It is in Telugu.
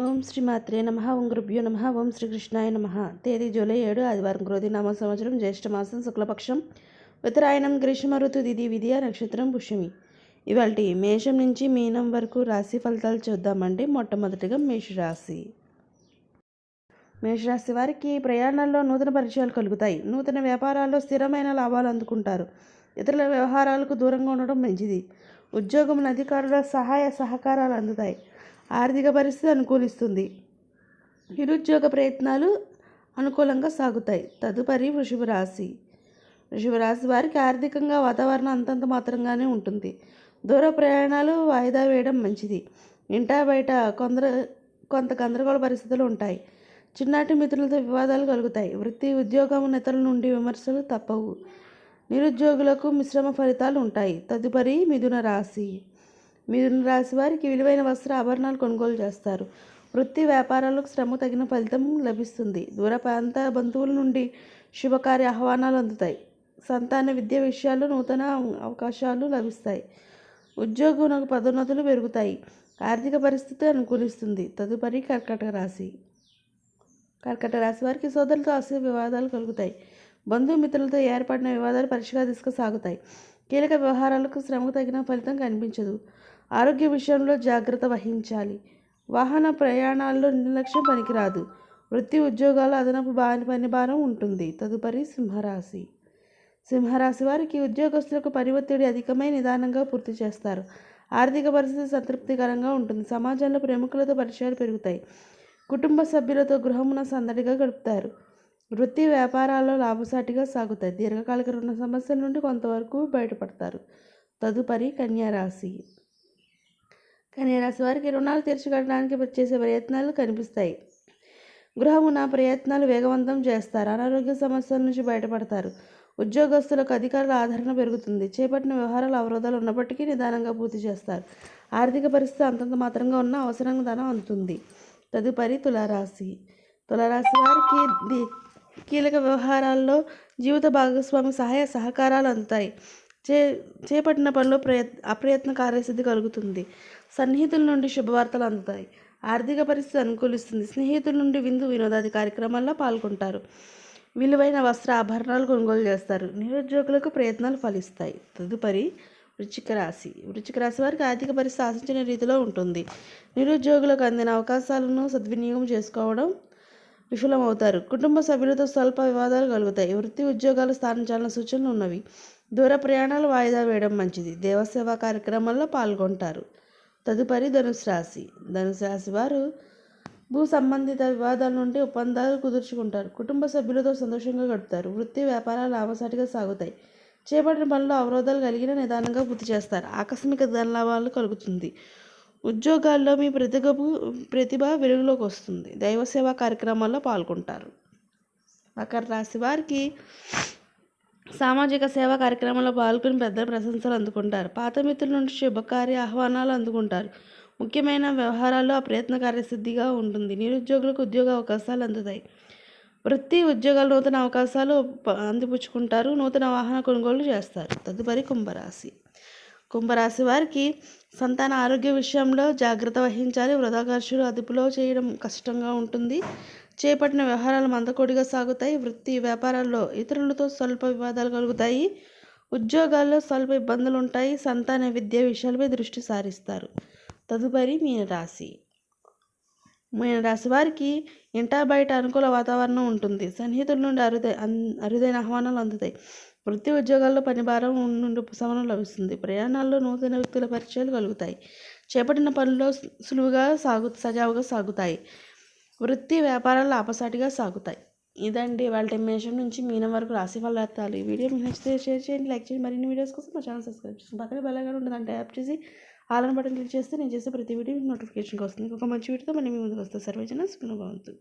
ఓం శ్రీ మాత్రే నమః. ఓం గురుభ్యో నమః. ఓం శ్రీకృష్ణాయ నమః. తేదీ జూలై 7 ఆదివారం. క్రోధినామ సంవత్సరం జ్యేష్ఠమాసం శుక్లపక్షం ఉత్తరాయణం గ్రీష్మ ఋతు తిథి విద్య నక్షత్రం పుష్యమి. ఇవాల్టి మేషం నుంచి మీనం వరకు రాశి ఫలితాలు చూద్దామండి. మొట్టమొదటిగా మేషరాశి. మేషరాశి వారికి ప్రయాణాల్లో నూతన పరిచయాలు కలుగుతాయి. నూతన వ్యాపారాల్లో స్థిరమైన లాభాలు అందుకుంటారు. ఇతరుల వ్యవహారాలకు దూరంగా ఉండడం మంచిది. ఉద్యోగం అధికారుల సహాయ సహకారాలు అందుతాయి. ఆర్థిక పరిస్థితి అనుకూలిస్తుంది. నిరుద్యోగ ప్రయత్నాలు అనుకూలంగా సాగుతాయి. తదుపరి వృషభ రాశి. వృషభ రాశి వారికి ఆర్థికంగా వాతావరణం అంతంత మాత్రంగానే ఉంటుంది. దూర ప్రయాణాలు వాయిదా వేయడం మంచిది. ఇంటా బయట కొంత గందరగోళ పరిస్థితులు ఉంటాయి. చిన్నాటి మిత్రులతో వివాదాలు కలుగుతాయి. వృత్తి ఉద్యోగం నేతల నుండి విమర్శలు తప్పవు. నిరుద్యోగులకు మిశ్రమ ఫలితాలు ఉంటాయి. తదుపరి మిథున రాశి. మిథున రాశి వారికి విలువైన వస్త్ర ఆభరణాలు కొనుగోలు చేస్తారు. వృత్తి వ్యాపారాలకు శ్రమ తగిన ఫలితం లభిస్తుంది. దూర ప్రాంత బంధువుల నుండి శుభకార్య ఆహ్వానాలు అందుతాయి. సంతాన విద్య విషయాల్లో నూతన అవకాశాలు లభిస్తాయి. ఉద్యోగులకు పదోన్నతులు పెరుగుతాయి. ఆర్థిక పరిస్థితి అనుకూలిస్తుంది. తదుపరి కర్కాటక రాశి. కర్కాటక రాశి వారికి సోదరులతో ఆస్తి వివాదాలు కలుగుతాయి. బంధుమిత్రులతో ఏర్పడిన వివాదాలు పరిష్కార దిశగా సాగుతాయి. కీలక వ్యవహారాలకు శ్రమకు తగిన ఫలితం కనిపించదు. ఆరోగ్య విషయంలో జాగ్రత్త వహించాలి. వాహన ప్రయాణాల్లో నిర్లక్ష్యం పనికిరాదు. వృత్తి ఉద్యోగాల అదనపు పని భారం ఉంటుంది. తదుపరి సింహరాశి. సింహరాశి వారికి ఉద్యోగస్తులకు పని ఒత్తిడి అధికమై నిదానంగా పూర్తి చేస్తారు. ఆర్థిక పరిస్థితి సంతృప్తికరంగా ఉంటుంది. సమాజంలో ప్రముఖులతో పరిచయాలు పెరుగుతాయి. కుటుంబ సభ్యులతో గృహమున సందడిగా గడుపుతారు. వృత్తి వ్యాపారాల్లో లాభసాటిగా సాగుతాయి. దీర్ఘకాలిక రుణ సమస్యల నుండి కొంతవరకు బయటపడతారు. తదుపరి కన్యారాశి. కన్యారాశి వారికి రుణాలు తీర్చగలడానికి చేసే ప్రయత్నాలు కనిపిస్తాయి. గృహమున ప్రయత్నాలు వేగవంతం చేస్తారు. అనారోగ్య సమస్యల నుంచి బయటపడతారు. ఉద్యోగస్తులకు అధికారుల ఆదరణ పెరుగుతుంది. చేపట్టిన వ్యవహారాల అవరోధాలు ఉన్నప్పటికీ నిదానంగా పూర్తి చేస్తారు. ఆర్థిక పరిస్థితి అంతంత మాత్రంగా ఉన్న అవసరంగా ధనం అందుతుంది. తదుపరి తులారాశి. తులారాశి వారికి కీలక వ్యవహారాల్లో జీవిత భాగస్వామి సహాయ సహకారాలు అందుతాయి. చేపట్టిన పనిలో అప్రయత్న కార్యసిద్ధి కలుగుతుంది. సన్నిహితుల నుండి శుభవార్తలు అందుతాయి. ఆర్థిక పరిస్థితి అనుకూలిస్తుంది. స్నేహితుల నుండి విందు వినోదాది కార్యక్రమాల్లో పాల్గొంటారు. విలువైన వస్త్ర ఆభరణాలు కొనుగోలు చేస్తారు. నిరుద్యోగులకు ప్రయత్నాలు ఫలిస్తాయి. తదుపరి వృశ్చిక రాశి. వృశ్చిక రాశి వారికి ఆర్థిక పరిస్థితి ఆశించిన రీతిలో ఉంటుంది. నిరుద్యోగులకు అందిన అవకాశాలను సద్వినియోగం చేసుకోవడం విఫలమవుతారు. కుటుంబ సభ్యులతో స్వల్ప వివాదాలు కలుగుతాయి. వృత్తి ఉద్యోగాలు స్థానించాలన్న సూచనలు ఉన్నవి. దూర ప్రయాణాలు వాయిదా వేయడం మంచిది. దేవసేవా కార్యక్రమాల్లో పాల్గొంటారు. తదుపరి ధనుసు రాశి. ధనుసు రాశి వారు భూ సంబంధిత వివాదాల నుండి ఒప్పందాలు కుదుర్చుకుంటారు. కుటుంబ సభ్యులతో సంతోషంగా గడుపుతారు. వృత్తి వ్యాపారాలు లాభసాటిగా సాగుతాయి. చేపట్టిన పనులు అవరోధాలు కలిగిన నిదానంగా పూర్తి చేస్తారు. ఆకస్మిక ధనలాభాలు కలుగుతుంది. ఉద్యోగాల్లో మీ ప్రతిభ వెలుగులోకి వస్తుంది. దైవ సేవా కార్యక్రమాల్లో పాల్గొంటారు. మకర రాశి వారికి సామాజిక సేవా కార్యక్రమాల్లో పాల్గొని పెద్ద ప్రశంసలు అందుకుంటారు. పాత మిత్రుల నుండి శుభకార్య ఆహ్వానాలు అందుకుంటారు. ముఖ్యమైన వ్యవహారాల్లో ఆ ప్రయత్న కార్యసిద్ధిగా ఉంటుంది. నిరుద్యోగులకు ఉద్యోగ అవకాశాలు అందుతాయి. వృత్తి ఉద్యోగాలు నూతన అవకాశాలు అందిపుచ్చుకుంటారు. నూతన వాహన కొనుగోలు చేస్తారు. తదుపరి కుంభరాశి. కుంభరాశి వారికి సంతాన ఆరోగ్య విషయంలో జాగ్రత్త వహించాలి. వృధా ఖర్చులు అదుపులో చేయడం కష్టంగా ఉంటుంది. చేపట్టిన వ్యవహారాలు మందకొడిగా సాగుతాయి. వృత్తి వ్యాపారాల్లో ఇతరులతో స్వల్ప వివాదాలు కలుగుతాయి. ఉద్యోగాల్లో స్వల్ప ఇబ్బందులు ఉంటాయి. సంతాన విద్య విషయాలపై దృష్టి సారిస్తారు. తదుపరి మీనరాశి. మీనరాశి వారికి ఇంటా బయట అనుకూల వాతావరణం ఉంటుంది. సన్నిహితుల నుండి అరుదైన ఆహ్వానాలు అందుతాయి. వృత్తి ఉద్యోగాల్లో పని భారం నుండి ఉపశమనం లభిస్తుంది. ప్రయాణాల్లో నూతన వ్యక్తుల పరిచయాలు కలుగుతాయి. చేపట్టిన పనుల్లో సజావుగా సాగుతాయి. వృత్తి వ్యాపారాలు లాభసాటిగా సాగుతాయి. ఇదండి వాళ్ళ మేషం నుంచి మీనం వరకు రాశి ఫలితాలు. ఈ వీడియో మీకు నచ్చితే షేర్ చేయండి, లైక్ చేయండి. మరిన్ని వీడియోస్ కోసం మా ఛానల్ సబ్స్క్రైబ్ చేసి పక్కన బెల్ ఐకాన్ ఉంటుంది. అంటే ట్యాప్ చేసి ఆల్ అని బటన్ క్లిక్ చేస్తే నేను చేసే ప్రతి వీడియో నోటిఫికేషన్కి వస్తుంది. ఇంకొక మంచి వీడియోతో మళ్ళీ మీ ముందుకు వస్తే సర్వేజన సుఖంగా ఉంటుంది.